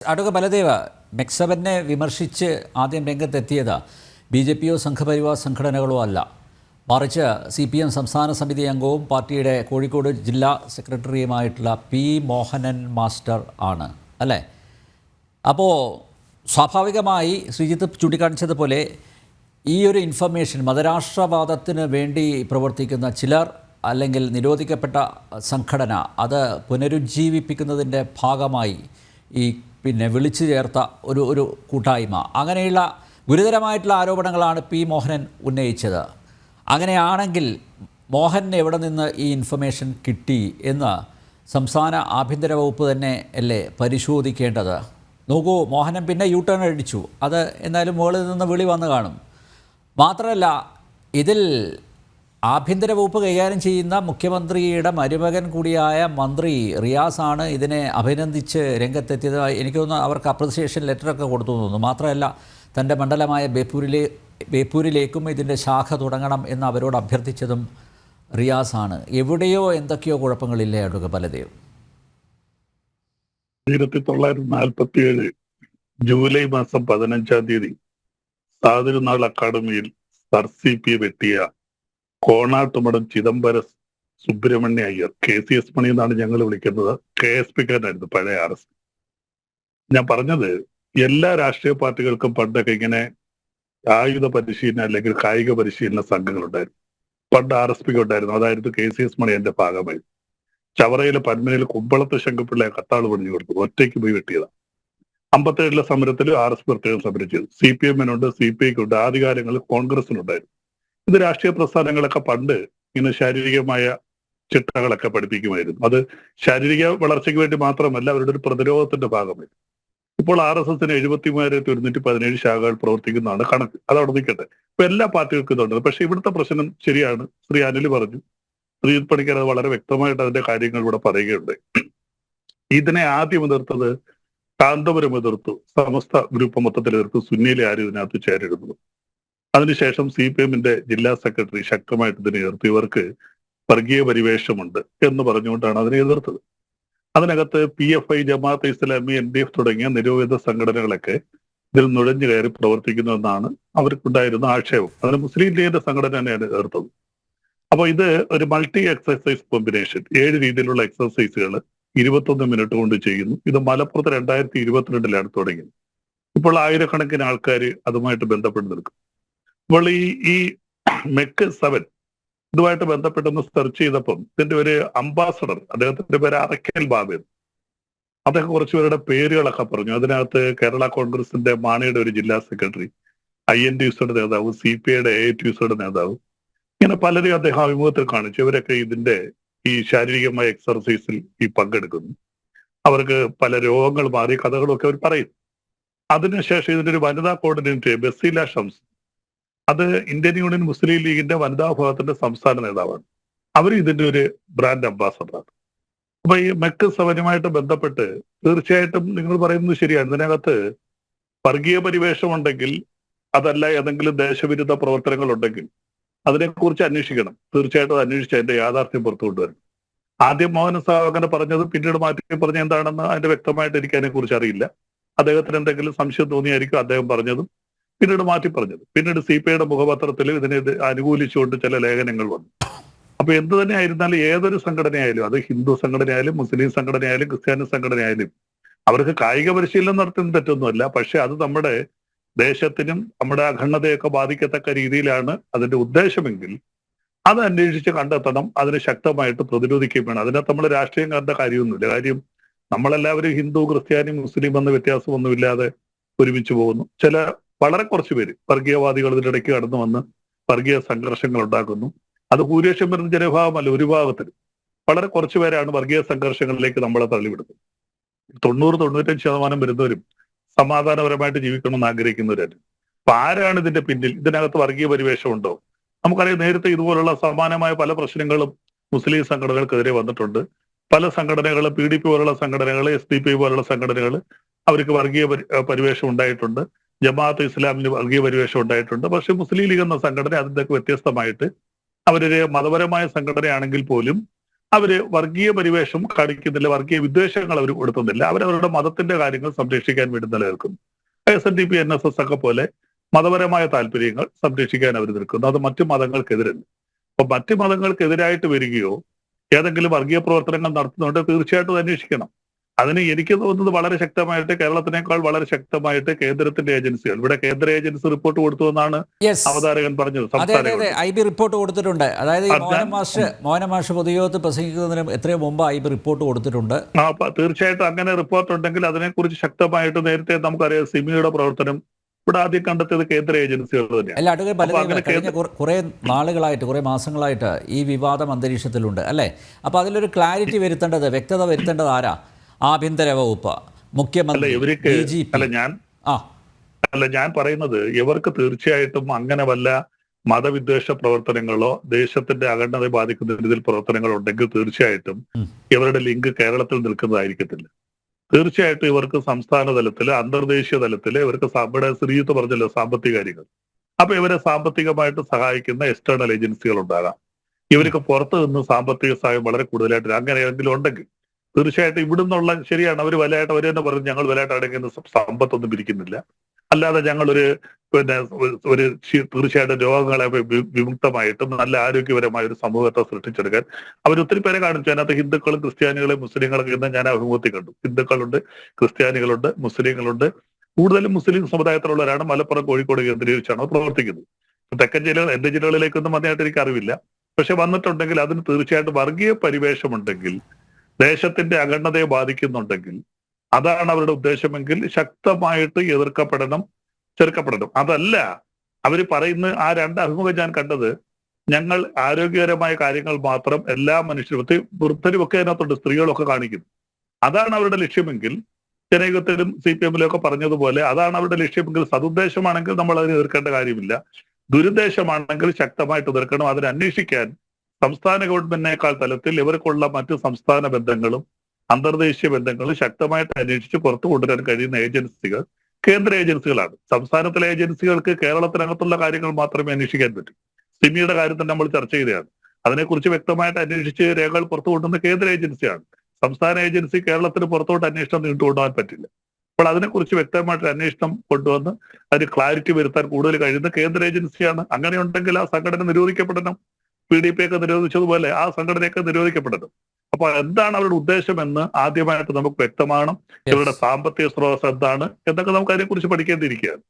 അഡ്വ ബലദേവ, മെക്സവനെ വിമർശിച്ച് ആദ്യം രംഗത്തെത്തിയത് BJP-യോ സംഘപരിവാർ സംഘടനകളോ അല്ല, മറിച്ച് CPM സംസ്ഥാന സമിതി അംഗവും പാർട്ടിയുടെ കോഴിക്കോട് ജില്ലാ സെക്രട്ടറിയുമായിട്ടുള്ള P. മോഹനൻ മാസ്റ്റർ ആണ്, അല്ലേ? അപ്പോൾ സ്വാഭാവികമായി ശ്രീജിത്ത് ചൂണ്ടിക്കാണിച്ചതുപോലെ ഈ ഒരു ഇൻഫർമേഷൻ മതരാഷ്ട്രവാദത്തിന് വേണ്ടി പ്രവർത്തിക്കുന്ന ചിലർ അല്ലെങ്കിൽ നിരോധിക്കപ്പെട്ട സംഘടന അത് പുനരുജ്ജീവിപ്പിക്കുന്നതിൻ്റെ ഭാഗമായി ഈ വിളിച്ചു ചേർത്ത ഒരു കൂട്ടായ്മ, അങ്ങനെയുള്ള ഗുരുതരമായിട്ടുള്ള ആരോപണങ്ങളാണ് P. മോഹനൻ ഉന്നയിച്ചത്. അങ്ങനെയാണെങ്കിൽ മോഹന് എവിടെ നിന്ന് ഈ ഇൻഫർമേഷൻ കിട്ടി എന്ന് സംസ്ഥാന ആഭ്യന്തര വകുപ്പ് തന്നെ അല്ലേ പരിശോധിക്കേണ്ടത്? നോക്കൂ, മോഹനൻ പിന്നെ ടേൺ അടിച്ചു. അത് എന്തായാലും മുകളിൽ നിന്ന് വിളി വന്നു കാണും. മാത്രമല്ല, ഇതിൽ ആഭ്യന്തര വകുപ്പ് കൈകാര്യം ചെയ്യുന്ന മുഖ്യമന്ത്രിയുടെ മരുമകൻ കൂടിയായ മന്ത്രി റിയാസാണ് ഇതിനെ അഭിനന്ദിച്ച് രംഗത്തെത്തിയത്. എനിക്ക് തോന്നുന്നു അവർക്ക് അപ്രിസിയേഷൻ ലെറ്ററൊക്കെ കൊടുത്തു തോന്നുന്നു. മാത്രമല്ല, തൻ്റെ മണ്ഡലമായ ബേപ്പൂരിലേക്കും ഇതിൻ്റെ ശാഖ തുടങ്ങണം എന്ന് അവരോട് അഭ്യർത്ഥിച്ചതും റിയാസാണ്. എവിടെയോ എന്തൊക്കെയോ കുഴപ്പങ്ങളില്ലേ അഡ്വ ബലദേവ്? 1947 ജൂലൈ മാസം 15-ാം തീയതി സാതിരുനാൾ അക്കാദമിയിൽ സർ CP വെട്ടിയ കോണാട്ടുമടം ചിദംബരം സുബ്രഹ്മണ്യ അയ്യർ, KCS മണി എന്നാണ് ഞങ്ങൾ വിളിക്കുന്നത്, KSPക്കാരനായിരുന്നു, പഴയ RS. ഞാൻ പറഞ്ഞത്, എല്ലാ രാഷ്ട്രീയ പാർട്ടികൾക്കും പണ്ടൊക്കെ ഇങ്ങനെ ആയുധ പരിശീലനം അല്ലെങ്കിൽ കായിക പരിശീലന സംഘങ്ങളുണ്ടായിരുന്നു. പണ്ട് RSPക്ക് ഉണ്ടായിരുന്നു. അതായിരുന്നു KCS മണി എന്റെ ഭാഗമായി. ചവറയിലെ പന്മനയിൽ കുമ്പളത്ത് ശങ്കപ്പിള്ളയെ കത്താള് പണിഞ്ഞു കൊടുത്തു, ഒറ്റയ്ക്ക് പോയി വെട്ടിയതാണ്. 57-ലെ സമരത്തിൽ RS പ്രത്യേകം സമരം ചെയ്തു. CPM-നുണ്ട്, CPI-ക്കുണ്ട്, ആദ്യകാലങ്ങളിൽ കോൺഗ്രസിനുണ്ടായിരുന്നു. ഇത് രാഷ്ട്രീയ പ്രസ്ഥാനങ്ങളൊക്കെ പണ്ട് ഇങ്ങനെ ശാരീരികമായ ചിട്ടകളൊക്കെ പഠിപ്പിക്കുമായിരുന്നു. അത് ശാരീരിക വളർച്ചയ്ക്ക് വേണ്ടി മാത്രമല്ല, അവരുടെ ഒരു പ്രതിരോധത്തിന്റെ ഭാഗമായിരുന്നു. ഇപ്പോൾ RSSന് 73,117 ശാഖകൾ പ്രവർത്തിക്കുന്നതാണ് കണക്ക്. അതവിടെ നിൽക്കട്ടെ. ഇപ്പൊ എല്ലാ പാർട്ടികൾക്കും ഇതുണ്ട്. പക്ഷെ ഇവിടുത്തെ പ്രശ്നം ശരിയാണ്, ശ്രീ അനിൽ പറഞ്ഞു, ശ്രീജിത്ത് പണിക്കർ അത് വളരെ വ്യക്തമായിട്ട് അതിന്റെ കാര്യങ്ങൾ ഇവിടെ പറയുകയുണ്ട്. ഇതിനെ ആദ്യം എതിർത്തത് കാന്തപുരം എതിർത്തു, സമസ്ത ഗ്രൂപ്പ് മൊത്തത്തിൽ എതിർത്തു, സുന്നിയിലെ ആരും ഇതിനകത്ത് ചേരിടുന്നു. അതിനുശേഷം CPM-ന്റെ ജില്ലാ സെക്രട്ടറി ശക്തമായിട്ട് ഇതിനെ എതിർത്തു. ഇവർക്ക് വർഗീയ പരിവേഷമുണ്ട് എന്ന് പറഞ്ഞുകൊണ്ടാണ് അതിനെ എതിർത്തത്. അതിനകത്ത് PFI, ജമാഅത്തെ ഇസ്ലാമി, NDF തുടങ്ങിയ നിരോധിത സംഘടനകളൊക്കെ ഇതിൽ നുഴഞ്ഞു കയറി പ്രവർത്തിക്കുന്നുവെന്നാണ് അവർക്കുണ്ടായിരുന്ന ആക്ഷേപം. അതിന് മുസ്ലിം ലീഗിന്റെ സംഘടന തന്നെയാണ് എതിർത്തത്. അപ്പൊ ഇത് ഒരു മൾട്ടി എക്സസൈസ് കോമ്പിനേഷൻ, 7 രീതിയിലുള്ള എക്സസൈസുകൾ 21 മിനിറ്റ് കൊണ്ട് ചെയ്യുന്നു. ഇത് മലപ്പുറത്ത് 2022-ലാണ് തുടങ്ങിയത്. ഇപ്പോൾ ആയിരക്കണക്കിന് ആൾക്കാർ അതുമായിട്ട് ബന്ധപ്പെട്ട് നിൽക്കും. അപ്പോൾ ഈ MEC 7 ഇതുമായിട്ട് ബന്ധപ്പെട്ടൊന്ന് സെർച്ച് ചെയ്തപ്പം ഇതിന്റെ ഒരു അംബാസഡർ, അദ്ദേഹത്തിന്റെ പേര് അറക്കൽ ബാബൻ, അദ്ദേഹം കുറച്ചുപേരുടെ പേരുകളൊക്കെ പറഞ്ഞു. അതിനകത്ത് കേരള കോൺഗ്രസിന്റെ മാണിയുടെ ഒരു ജില്ലാ സെക്രട്ടറി, INTUസിയുടെ നേതാവ്, CPI-യുടെ AITUസിയുടെ നേതാവ്, ഇങ്ങനെ പലരും അദ്ദേഹം അഭിമുഖത്തിൽ കാണിച്ചു. ഇവരൊക്കെ ഇതിന്റെ ഈ ശാരീരികമായ എക്സർസൈസിൽ പങ്കെടുക്കുന്നു. അവർക്ക് പല രോഗങ്ങൾ മാറിയ കഥകളൊക്കെ അവർ പറയും. അതിനുശേഷം ഇതിന്റെ ഒരു വനിതാ കോർഡിനേറ്റർ ബസീല ഷംസ്, അത് ഇന്ത്യൻ യൂണിയൻ മുസ്ലിം ലീഗിന്റെ വനിതാ വിഭാഗത്തിന്റെ സംസ്ഥാന നേതാവാണ്. അവർ ഇതിന്റെ ഒരു ബ്രാൻഡ് അംബാസഡറാണ്. അപ്പൊ ഈ MEC 7-നുമായിട്ട് ബന്ധപ്പെട്ട് തീർച്ചയായിട്ടും നിങ്ങൾ പറയുന്നത് ശരിയാണ്. ഇതിനകത്ത് വർഗീയ പരിവേഷമുണ്ടെങ്കിൽ, അതല്ല ഏതെങ്കിലും ദേശവിരുദ്ധ പ്രവർത്തനങ്ങൾ ഉണ്ടെങ്കിൽ അതിനെക്കുറിച്ച് അന്വേഷിക്കണം. തീർച്ചയായിട്ടും അത് അന്വേഷിച്ച് അതിന്റെ യാഥാർത്ഥ്യം പുറത്തു കൊണ്ടുവരണം. ആദ്യം മോഹൻ സാഹ് അങ്ങനെ പറഞ്ഞത് പിന്നീട് മാറ്റി പറഞ്ഞ എന്താണെന്ന് അതിന്റെ വ്യക്തമായിട്ട് എനിക്ക് അതിനെക്കുറിച്ച് അറിയില്ല. അദ്ദേഹത്തിന് എന്തെങ്കിലും സംശയം തോന്നിയായിരിക്കും അദ്ദേഹം പറഞ്ഞതും പിന്നീട് മാറ്റി പറഞ്ഞത്. പിന്നീട് CPI-യുടെ മുഖപത്രത്തിൽ ഇതിനെ അനുകൂലിച്ചുകൊണ്ട് ചില ലേഖനങ്ങൾ വന്നു. അപ്പൊ എന്ത് തന്നെ ആയിരുന്നാലും, ഏതൊരു സംഘടനയായാലും, അത് ഹിന്ദു സംഘടനയായാലും മുസ്ലിം സംഘടനയായാലും ക്രിസ്ത്യാനി സംഘടനയായാലും, അവർക്ക് കായിക പരിശീലനം നടത്തുന്ന തെറ്റൊന്നുമല്ല. പക്ഷെ അത് നമ്മുടെ ദേശത്തിനും നമ്മുടെ അഖണ്ഡതയൊക്കെ ബാധിക്കത്തക്ക രീതിയിലാണ് അതിന്റെ ഉദ്ദേശമെങ്കിൽ അത് അന്വേഷിച്ച് കണ്ടെത്തണം. അതിന് ശക്തമായിട്ട് പ്രതിരോധിക്കുകയും വേണം. അതിനകത്ത് നമ്മൾ രാഷ്ട്രീയം കണ്ട കാര്യമൊന്നുമില്ല. കാര്യം നമ്മളെല്ലാവരും ഹിന്ദു, ക്രിസ്ത്യാനി, മുസ്ലിം എന്ന വ്യത്യാസമൊന്നുമില്ലാതെ ഒരുമിച്ച് പോകുന്നു. ചില വളരെ കുറച്ച് പേര് വർഗീയവാദികൾ ഇതിനിടയ്ക്ക് കടന്നു വന്ന് വർഗീയ സംഘർഷങ്ങൾ ഉണ്ടാക്കുന്നു. അത് ഭൂരിപക്ഷം വരുന്ന ജനവിഭാഗമല്ല, ഒരു വിഭാഗത്തിന് വളരെ കുറച്ച് പേരാണ് വർഗീയ സംഘർഷങ്ങളിലേക്ക് നമ്മളെ തള്ളിവിടുന്നത്. 90-95% വരുന്നവരും സമാധാനപരമായിട്ട് ജീവിക്കണമെന്ന് ആഗ്രഹിക്കുന്നവരാണ്. അപ്പൊ ആരാണ് ഇതിന്റെ പിന്നിൽ? ഇതിനകത്ത് വർഗീയ പരിവേഷമുണ്ടോ? നമുക്കറിയാം, നേരത്തെ ഇതുപോലുള്ള സമാനമായ പല പ്രശ്നങ്ങളും മുസ്ലിം സംഘടനകൾക്കെതിരെ വന്നിട്ടുണ്ട്. പല സംഘടനകൾ, PDP പോലുള്ള സംഘടനകൾ, SDPI പോലുള്ള സംഘടനകൾ, അവർക്ക് വർഗീയ പരിവേഷം ഉണ്ടായിട്ടുണ്ട്. ജമാഅത്തെ ഇസ്ലാമിന് വർഗീയ പരിവേഷം ഉണ്ടായിട്ടുണ്ട്. പക്ഷെ മുസ്ലിം ലീഗ് എന്ന സംഘടന അതിൻ്റെയൊക്കെ വ്യത്യസ്തമായിട്ട് അവരൊരു മതപരമായ സംഘടനയാണെങ്കിൽ പോലും അവര് വർഗീയ പരിവേഷം കാണിക്കുന്നില്ല, വർഗീയ വിദ്വേഷങ്ങൾ അവർ കൊടുക്കുന്നില്ല. അവരവരുടെ മതത്തിന്റെ കാര്യങ്ങൾ സംരക്ഷിക്കാൻ വേണ്ടി നിലനിൽക്കുന്നു. SNDP NSS ഒക്കെ പോലെ മതപരമായ താല്പര്യങ്ങൾ സംരക്ഷിക്കാൻ അവർ നിൽക്കുന്നു. അത് മറ്റു മതങ്ങൾക്കെതിരല്ല. അപ്പൊ മറ്റു മതങ്ങൾക്കെതിരായിട്ട് വരികയോ ഏതെങ്കിലും വർഗീയ പ്രവർത്തനങ്ങൾ നടത്തുന്നുണ്ട് തീർച്ചയായിട്ടും അന്വേഷിക്കണം. അതിന് എനിക്ക് തോന്നുന്നത് വളരെ ശക്തമായിട്ട് കേരളത്തിനേക്കാൾ വളരെ ശക്തമായിട്ട് കേന്ദ്രത്തിന്റെ ഏജൻസികൾ, ഇവിടെ കേന്ദ്ര ഏജൻസി റിപ്പോർട്ട് കൊടുത്തു എന്നാണ് യെസ്, അവതാരകൻ പറഞ്ഞത്. അതെ അതെ അതെ, IB റിപ്പോർട്ട് കൊടുത്തിട്ടുണ്ട്. അതായത് ഈ മോഹന മാഷ് പൊതുയോഗത്ത് പ്രസംഗിക്കുന്നതിന് എത്രയോ മുമ്പ് IB റിപ്പോർട്ട് കൊടുത്തിട്ടുണ്ട്. തീർച്ചയായിട്ടും അങ്ങനെ റിപ്പോർട്ട് ഉണ്ടെങ്കിൽ അതിനെക്കുറിച്ച് ശക്തമായിട്ട് നേരത്തെ നമുക്കറിയാം സിമിയുടെ പ്രവർത്തനം ഇവിടെ ആദ്യം കണ്ടെത്തിയത് കേന്ദ്ര ഏജൻസികൾ തന്നെയാണ്. അല്ല, അഡ്വക്കേറ്റ് കഴിഞ്ഞ കുറെ നാളുകളായിട്ട്, കുറെ മാസങ്ങളായിട്ട് ഈ വിവാദം അന്തരീക്ഷത്തിലുണ്ട് അല്ലേ? അപ്പോൾ അതിലൊരു ക്ലാരിറ്റി വരുത്തേണ്ടത്, വ്യക്തത വരുത്തേണ്ടത് ആരാ? ആഭ്യന്തര വകുപ്പ്, മുഖ്യമന്ത്രി, DGP? ഞാൻ പറയുന്നത് ഇവർക്ക് തീർച്ചയായിട്ടും അങ്ങനെ വല്ല മതവിദ്വേഷ പ്രവർത്തനങ്ങളോ ദേശത്തിന്റെ അഖണ്ഡതയെ ബാധിക്കുന്ന രീതിയിൽ പ്രവർത്തനങ്ങളോ ഉണ്ടെങ്കിൽ തീർച്ചയായിട്ടും ഇവരുടെ ലിങ്ക് കേരളത്തിൽ നിൽക്കുന്നതായിരിക്കത്തില്ല. തീർച്ചയായിട്ടും ഇവർക്ക് സംസ്ഥാന തലത്തില്, അന്തർദേശീയ തലത്തില് ഇവർക്ക് ഇവിടെ ശ്രീയുത്ത് പറഞ്ഞല്ലോ സാമ്പത്തിക കാര്യങ്ങൾ. അപ്പൊ ഇവരെ സാമ്പത്തികമായിട്ട് സഹായിക്കുന്ന എക്സ്റ്റേണൽ ഏജൻസികൾ ഉണ്ടാകാം. ഇവർക്ക് പുറത്തു നിന്ന് സാമ്പത്തിക സഹായം വളരെ കൂടുതലായിട്ട് അങ്ങനെ ഏതെങ്കിലും ഉണ്ടെങ്കിൽ തീർച്ചയായിട്ടും ഇവിടുന്നുള്ള, ശരിയാണ്, അവർ വലയായിട്ട് അവർ തന്നെ പറഞ്ഞു ഞങ്ങൾ വലയായിട്ട് അടങ്ങുന്ന സമ്പത്തൊന്നും പിരിക്കുന്നില്ല, അല്ലാതെ ഞങ്ങളൊരു ഒരു തീർച്ചയായിട്ടും രോഗങ്ങളെ വിമുക്തമായിട്ടും നല്ല ആരോഗ്യപരമായ ഒരു സമൂഹത്തെ സൃഷ്ടിച്ചെടുക്കാൻ അവർ ഒത്തിരി പേരെ കാണിച്ചു. അതിനകത്ത് ഹിന്ദുക്കളും ക്രിസ്ത്യാനികളും മുസ്ലിങ്ങളൊക്കെ ഇന്ന് ഞാൻ അഭിമുഖത്തിൽ കണ്ടു. ഹിന്ദുക്കളുണ്ട്, ക്രിസ്ത്യാനികളുണ്ട്, മുസ്ലിങ്ങളുണ്ട്. കൂടുതലും മുസ്ലിം സമുദായത്തിലുള്ളവരാണ്. മലപ്പുറം, കോഴിക്കോട് കേന്ദ്രീകരിച്ചാണ് പ്രവർത്തിക്കുന്നത്. തെക്കൻ ജില്ലകൾ, എന്റെ ജില്ലകളിലേക്കൊന്നും വന്നതായിട്ട് എനിക്ക് അറിവില്ല. പക്ഷെ വന്നിട്ടുണ്ടെങ്കിൽ അതിന് തീർച്ചയായിട്ടും വർഗീയ പരിവേഷമുണ്ടെങ്കിൽ, ദേശത്തിന്റെ അഖണ്ഡതയെ ബാധിക്കുന്നുണ്ടെങ്കിൽ, അതാണ് അവരുടെ ഉദ്ദേശമെങ്കിൽ ശക്തമായിട്ട് എതിർക്കപ്പെടണം, ചെറുക്കപ്പെടണം. അതല്ല അവര് പറയുന്ന ആ രണ്ട് അഭിമുഖം ഞാൻ കണ്ടത്, ഞങ്ങൾ ആരോഗ്യകരമായ കാര്യങ്ങൾ മാത്രം എല്ലാ മനുഷ്യരും, വൃദ്ധരും ഒക്കെ അതിനകത്തുണ്ട്, സ്ത്രീകളൊക്കെ കാണിക്കുന്നു. അതാണ് അവരുടെ ലക്ഷ്യമെങ്കിൽ, ജനയുഗത്തിലും CPM ഒക്കെ പറഞ്ഞതുപോലെ അതാണ് അവരുടെ ലക്ഷ്യമെങ്കിൽ, സതുദ്ദേശമാണെങ്കിൽ നമ്മൾ അതിനെ എതിർക്കേണ്ട കാര്യമില്ല. ദുരുദ്ദേശമാണെങ്കിൽ ശക്തമായിട്ട് എതിർക്കണം. അതിനെ അന്വേഷിക്കാൻ സംസ്ഥാന ഗവൺമെന്റിനേക്കാൾ തലത്തിൽ ഇവർക്കുള്ള മറ്റ് സംസ്ഥാന ബന്ധങ്ങളും അന്തർദേശീയ ബന്ധങ്ങളും ശക്തമായിട്ട് അന്വേഷിച്ച് പുറത്തു കൊണ്ടുവരാൻ കഴിയുന്ന ഏജൻസികൾ കേന്ദ്ര ഏജൻസികളാണ്. സംസ്ഥാനത്തിലെ ഏജൻസികൾക്ക് കേരളത്തിനകത്തുള്ള കാര്യങ്ങൾ മാത്രമേ അന്വേഷിക്കാൻ പറ്റൂ. സിമിയുടെ കാര്യത്തിൽ നമ്മൾ ചർച്ച ചെയ്തതാണ്. അതിനെക്കുറിച്ച് വ്യക്തമായിട്ട് അന്വേഷിച്ച് രേഖകൾ പുറത്തു കൊണ്ടുവന്ന കേന്ദ്ര ഏജൻസിയാണ്. സംസ്ഥാന ഏജൻസി കേരളത്തിന് പുറത്തോട്ട് അന്വേഷണം നീണ്ടുകൊണ്ടുപോകാൻ പറ്റില്ല. അപ്പോൾ അതിനെക്കുറിച്ച് വ്യക്തമായിട്ട് അന്വേഷണം കൊണ്ടുവന്ന് അതിന് ക്ലാരിറ്റി വരുത്താൻ കൂടുതൽ കഴിയുന്ന കേന്ദ്ര ഏജൻസിയാണ്. അങ്ങനെയുണ്ടെങ്കിൽ ആ സംഘടന നിരോധിക്കപ്പെടണം. PDP ഒക്കെ നിരോധിച്ചതുപോലെ ആ സംഘടനയൊക്കെ നിരോധിക്കപ്പെടണം. അപ്പൊ എന്താണ് അവരുടെ ഉദ്ദേശമെന്ന് ആദ്യമായിട്ട് നമുക്ക് വ്യക്തമാണ്. ഇവരുടെ സാമ്പത്തിക സ്രോതസ് എന്താണ് എന്നൊക്കെ നമുക്ക് അതിനെക്കുറിച്ച് പഠിക്കേണ്ടിയിരിക്കുകയാണ്.